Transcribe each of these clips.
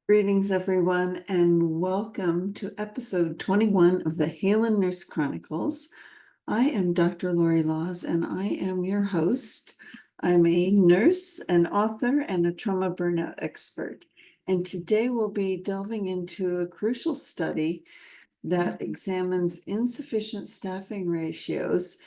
Greetings, everyone, and welcome to episode 21 of the Haelan Nurse Chronicles. I am Dr. Lorre Laws, and I am your host. I'm a nurse, an author, and a trauma burnout expert. And today we'll be delving into a crucial study that examines insufficient staffing ratios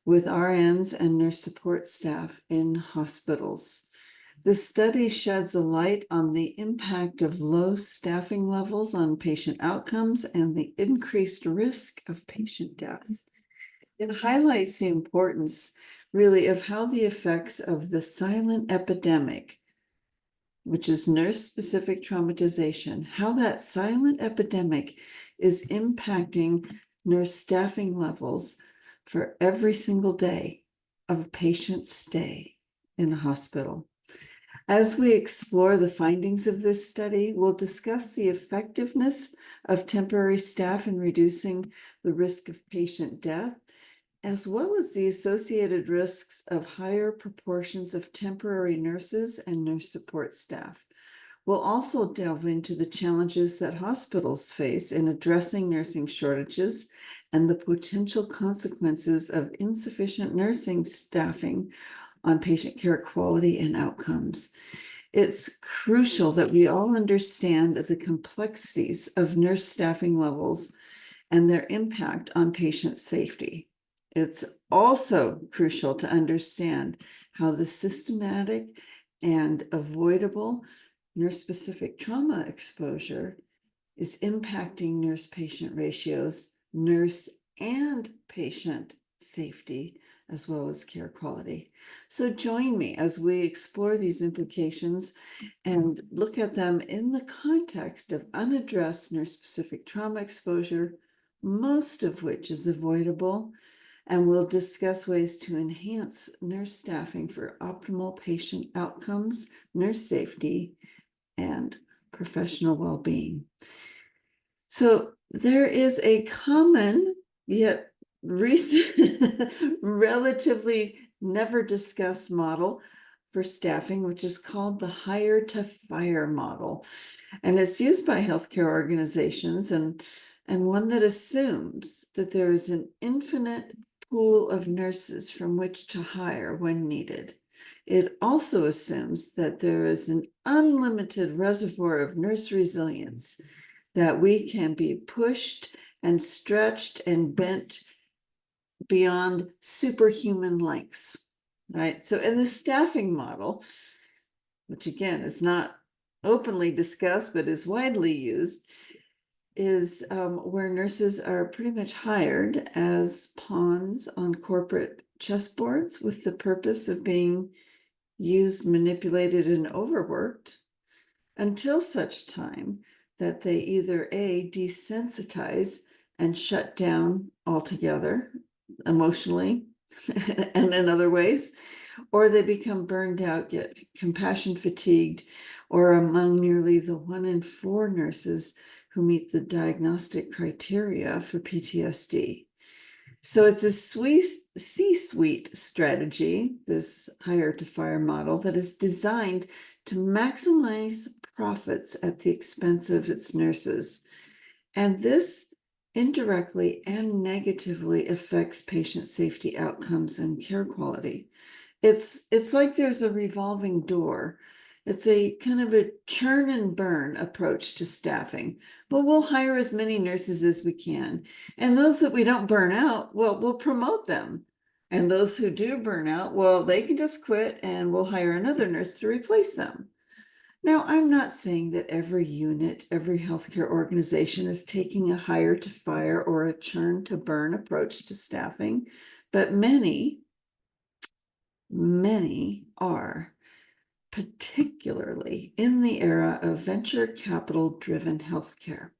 with RNs and nurse support staff in hospitals. The study sheds a light on the impact of low staffing levels on patient outcomes and the increased risk of patient death. It highlights the importance, really, of how the effects of the silent epidemic, which is nurse-specific traumatization, how that silent epidemic is impacting nurse staffing levels for every single day of a patient's stay in a hospital. As we explore the findings of this study, we'll discuss the effectiveness of temporary staff in reducing the risk of patient death, as well as the associated risks of higher proportions of temporary nurses and nurse support staff. We'll also delve into the challenges that hospitals face in addressing nursing shortages and the potential consequences of insufficient nursing staffing on patient care quality and outcomes. It's crucial that we all understand the complexities of nurse staffing levels and their impact on patient safety. It's also crucial to understand how the systematic and avoidable nurse-specific trauma exposure is impacting nurse-patient ratios, nurse and patient safety, as well as care quality. So join me as we explore these implications and look at them in the context of unaddressed nurse-specific trauma exposure, most of which is avoidable, and we'll discuss ways to enhance nurse staffing for optimal patient outcomes, nurse safety, and professional well-being. So there is a common yet recent, relatively never discussed model for staffing, which is called the hire to fire model. And it's used by healthcare organizations and one that assumes that there is an infinite pool of nurses from which to hire when needed. It also assumes that there is an unlimited reservoir of nurse resilience, that we can be pushed and stretched and bent beyond superhuman lengths, right? So in the staffing model, which again is not openly discussed but is widely used, is where nurses are pretty much hired as pawns on corporate chessboards with the purpose of being used, manipulated, and overworked until such time that they either A, desensitize and shut down altogether emotionally and in other ways, or they become burned out, get compassion fatigued, or among nearly the 1 in 4 nurses who meet the diagnostic criteria for PTSD. So it's a C-suite strategy, this hire to fire model, that is designed to maximize profits at the expense of its nurses. And this indirectly and negatively affects patient safety outcomes and care quality. It's like there's a revolving door. It's a kind of a churn and burn approach to staffing. Well, we'll hire as many nurses as we can. And those that we don't burn out, well, we'll promote them. And those who do burn out, well, they can just quit and we'll hire another nurse to replace them. Now, I'm not saying that every unit, every healthcare organization is taking a hire to fire or a churn to burn approach to staffing, but many are, particularly in the era of venture capital-driven healthcare.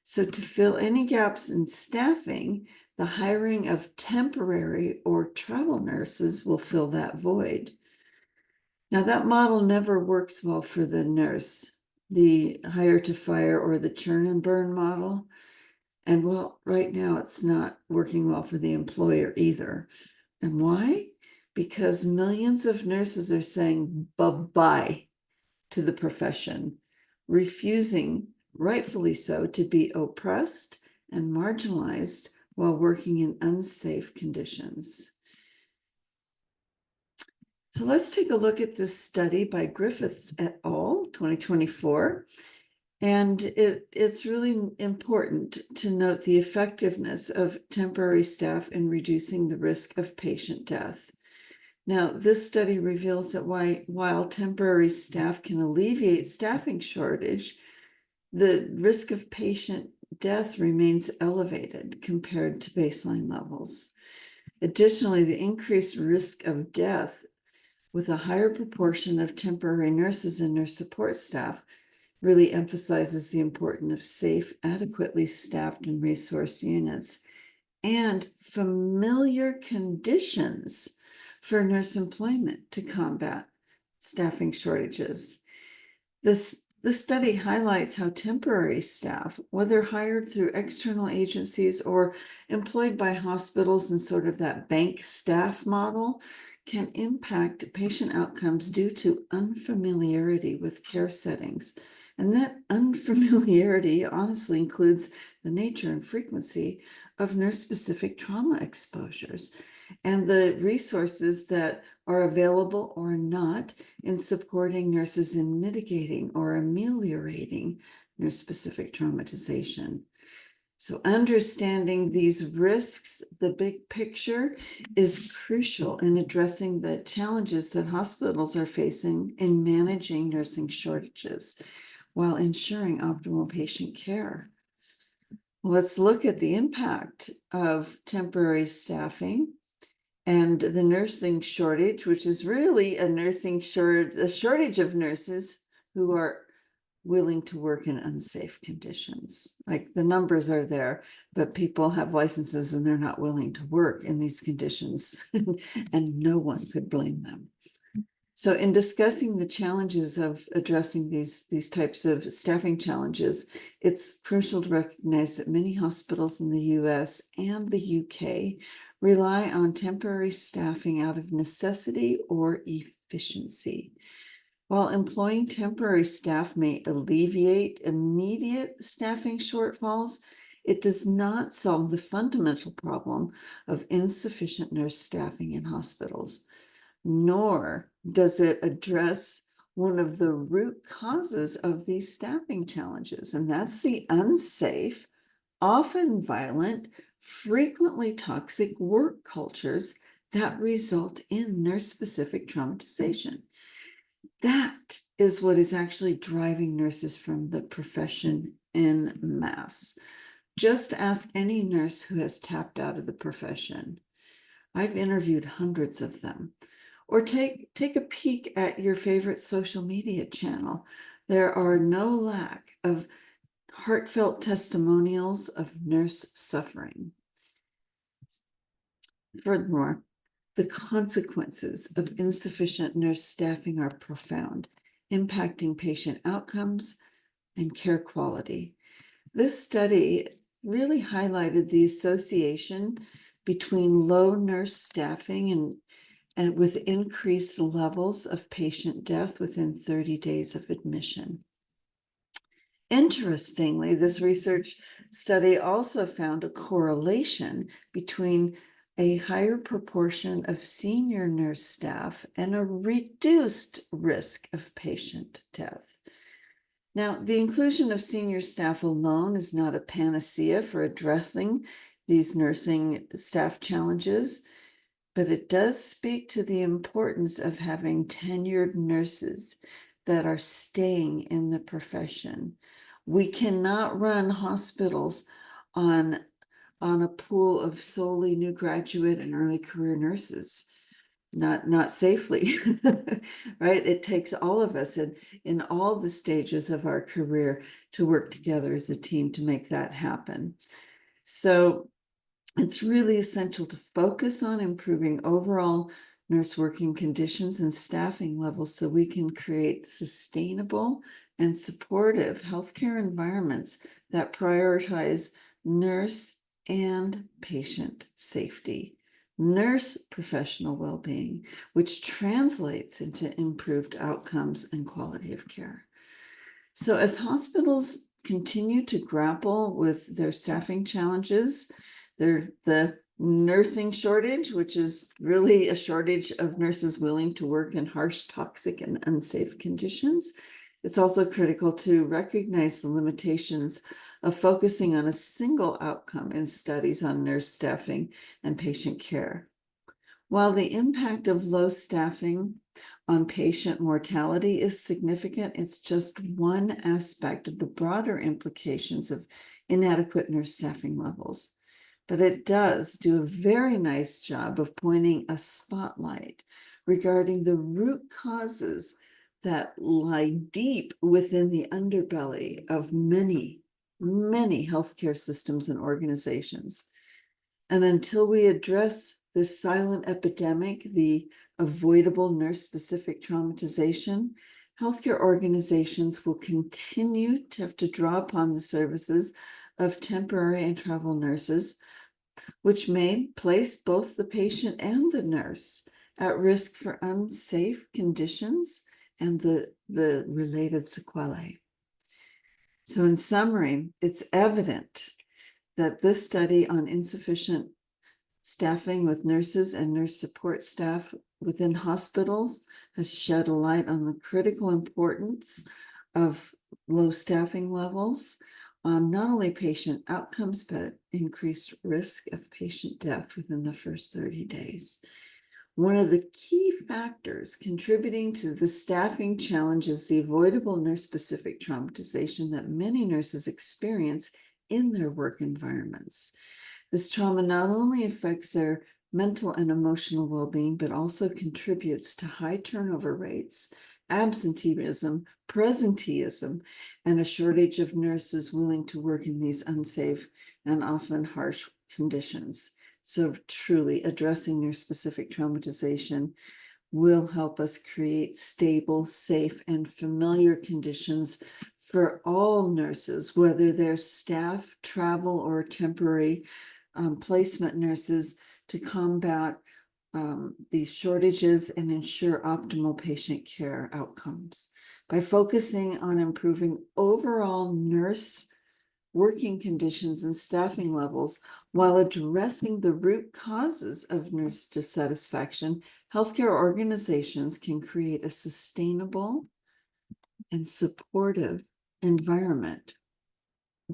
So to fill any gaps in staffing, the hiring of temporary or travel nurses will fill that void. Now, that model never works well for the nurse, the hire to fire or the churn and burn model. And well, right now it's not working well for the employer either. And why? Because millions of nurses are saying bye-bye to the profession refusing, rightfully so, to be oppressed and marginalized while working in unsafe conditions. So let's take a look at this study by Griffiths et al., 2024. And it's really important to note the effectiveness of temporary staff in reducing the risk of patient death. Now, this study reveals that while temporary staff can alleviate staffing shortage, the risk of patient death remains elevated compared to baseline levels. Additionally, the increased risk of death with a higher proportion of temporary nurses and nurse support staff really emphasizes the importance of safe, adequately staffed and resourced units and familiar conditions for nurse employment to combat staffing shortages. This study highlights how temporary staff, whether hired through external agencies or employed by hospitals in sort of that bank staff model, can impact patient outcomes due to unfamiliarity with care settings. And that unfamiliarity honestly includes the nature and frequency of nurse-specific trauma exposures and the resources that are available or not in supporting nurses in mitigating or ameliorating nurse-specific traumatization. So understanding these risks, the big picture, is crucial in addressing the challenges that hospitals are facing in managing nursing shortages while ensuring optimal patient care. Let's look at the impact of temporary staffing and the nursing shortage, which is really a shortage of nurses who are willing to work in unsafe conditions. Like the numbers are there, but people have licenses and they're not willing to work in these conditions, and no one could blame them. So in discussing the challenges of addressing these types of staffing challenges, it's crucial to recognize that many hospitals in the US and the UK rely on temporary staffing out of necessity or efficiency. While employing temporary staff may alleviate immediate staffing shortfalls, it does not solve the fundamental problem of insufficient nurse staffing in hospitals, nor does it address one of the root causes of these staffing challenges, and that's the unsafe, often violent, frequently toxic work cultures that result in nurse-specific traumatization. That is what is actually driving nurses from the profession en masse. Just ask any nurse who has tapped out of the profession. I've interviewed hundreds of them. Or take a peek at your favorite social media channel. There are no lack of heartfelt testimonials of nurse suffering. Furthermore, the consequences of insufficient nurse staffing are profound, impacting patient outcomes and care quality. This study really highlighted the association between low nurse staffing and with increased levels of patient death within 30 days of admission. Interestingly, this research study also found a correlation between a higher proportion of senior nurse staff and a reduced risk of patient death. Now, the inclusion of senior staff alone is not a panacea for addressing these nursing staff challenges, but it does speak to the importance of having tenured nurses that are staying in the profession. We cannot run hospitals on a pool of solely new graduate and early career nurses, not safely, right? It takes all of us in all the stages of our career to work together as a team to make that happen. So it's really essential to focus on improving overall nurse working conditions and staffing levels so we can create sustainable and supportive healthcare environments that prioritize nurse and patient safety, nurse professional well-being, which translates into improved outcomes and quality of care. So as hospitals continue to grapple with their staffing challenges, the nursing shortage, which is really a shortage of nurses willing to work in harsh, toxic, and unsafe conditions. It's also critical to recognize the limitations of focusing on a single outcome in studies on nurse staffing and patient care. While the impact of low staffing on patient mortality is significant, it's just one aspect of the broader implications of inadequate nurse staffing levels. But it does do a very nice job of pointing a spotlight regarding the root causes that lie deep within the underbelly of many, many healthcare systems and organizations. And until we address this silent epidemic, the avoidable nurse-specific traumatization, healthcare organizations will continue to have to draw upon the services of temporary and travel nurses, which may place both the patient and the nurse at risk for unsafe conditions and the related sequelae. So in summary, it's evident that this study on insufficient staffing with nurses and nurse support staff within hospitals has shed a light on the critical importance of low staffing levels on not only patient outcomes, but increased risk of patient death within the first 30 days. One of the key factors contributing to the staffing challenge is the avoidable nurse-specific traumatization that many nurses experience in their work environments. This trauma not only affects their mental and emotional well-being, but also contributes to high turnover rates, absenteeism, presenteeism, and a shortage of nurses willing to work in these unsafe and often harsh conditions. So truly addressing nurse-specific traumatization will help us create stable, safe, and familiar conditions for all nurses, whether they're staff, travel, or temporary placement nurses, to combat these shortages and ensure optimal patient care outcomes. By focusing on improving overall nurse working conditions and staffing levels while addressing the root causes of nurse dissatisfaction, healthcare organizations can create a sustainable and supportive environment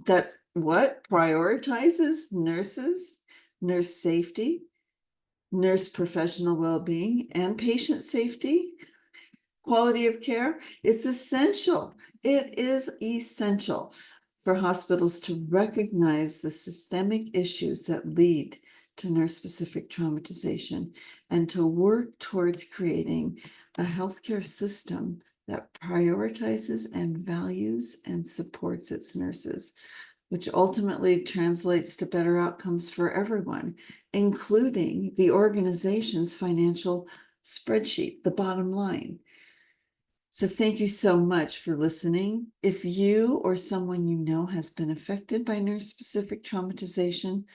that prioritizes nurses, nurse safety, nurse professional well-being, and patient safety, quality of care. It's essential. It is essential for hospitals to recognize the systemic issues that lead to nurse-specific traumatization and to work towards creating a healthcare system that prioritizes and values and supports its nurses, which ultimately translates to better outcomes for everyone, including the organization's financial spreadsheet, the bottom line. So thank you so much for listening. If you or someone you know has been affected by nurse-specific traumatization,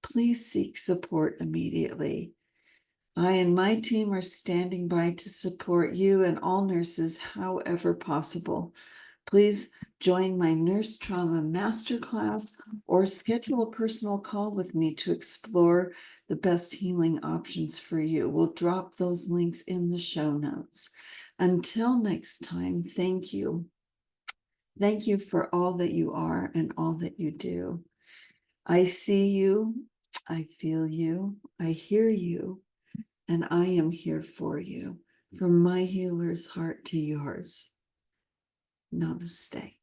please seek support immediately. I and my team are standing by to support you and all nurses however possible. Please join my Nurse Trauma Masterclass or schedule a personal call with me to explore the best healing options for you. We'll drop those links in the show notes. Until next time, thank you. Thank you for all that you are and all that you do. I see you, I feel you, I hear you, and I am here for you. From my healer's heart to yours. Namaste.